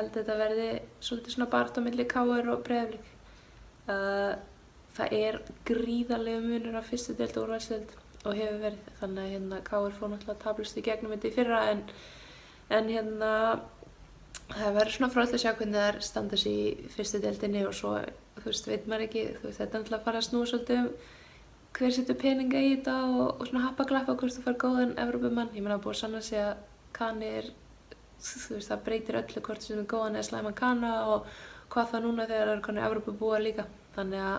held að þetta verði svolítið svona barátta á milli KR og Breiðablik. Það gríðarlegur munur á fyrstu deild og úrvalsdeild og hefur verið, þannig að KR fór náttúrulega taplaust í gegnum þetta í fyrra en það verður svona fróðlegt að sjá hvernig þær standa sig í fyrstu deildinni og svo, veit maður ekki, þetta náttúrulega að fara að snúa svolítið hver setur peninga í þetta og svona happa-glappa hvort þú fær góðan Evrópumann. Ég meina búið að sanna sig að Kani það breytir öllu hvort sem góðan eða slæman Kana og hvað það núna þegar það eru konur Evrópubúar líka. Þannig að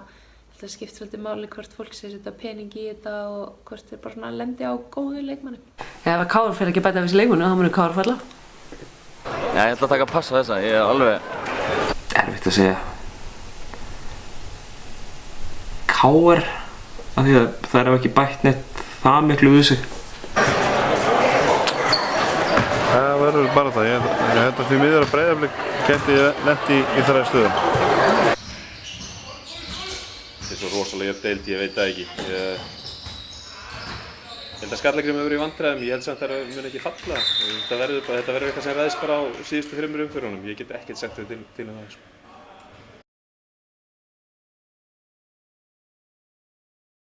þetta skiptir svolítið máli hvort fólk sé setja pening í þetta og hvort þeir bara svona lendi á góðu leikmanni. Ef KR fer ekki bæta við þessi leikmanni, þá munir KR falla? Já, ég ætla að taka að passa þessa, ég alveg... Erfitt að segja. KR, af því að þær hafa ekki bætt neitt það miklu við sig. Það verður bara það, ég held að því miður að Breiðablik geti lent í þessari stöðu. Þetta svo rosalega deild, ég veit það ekki. Ég held að Skallagrímur hefur verið í vandræðum, ég held samt að það mun ekki falla. Þetta verður eitthvað sem ræðist bara á síðustu 3 umferðunum. Ég get ekkert sagt þetta til það.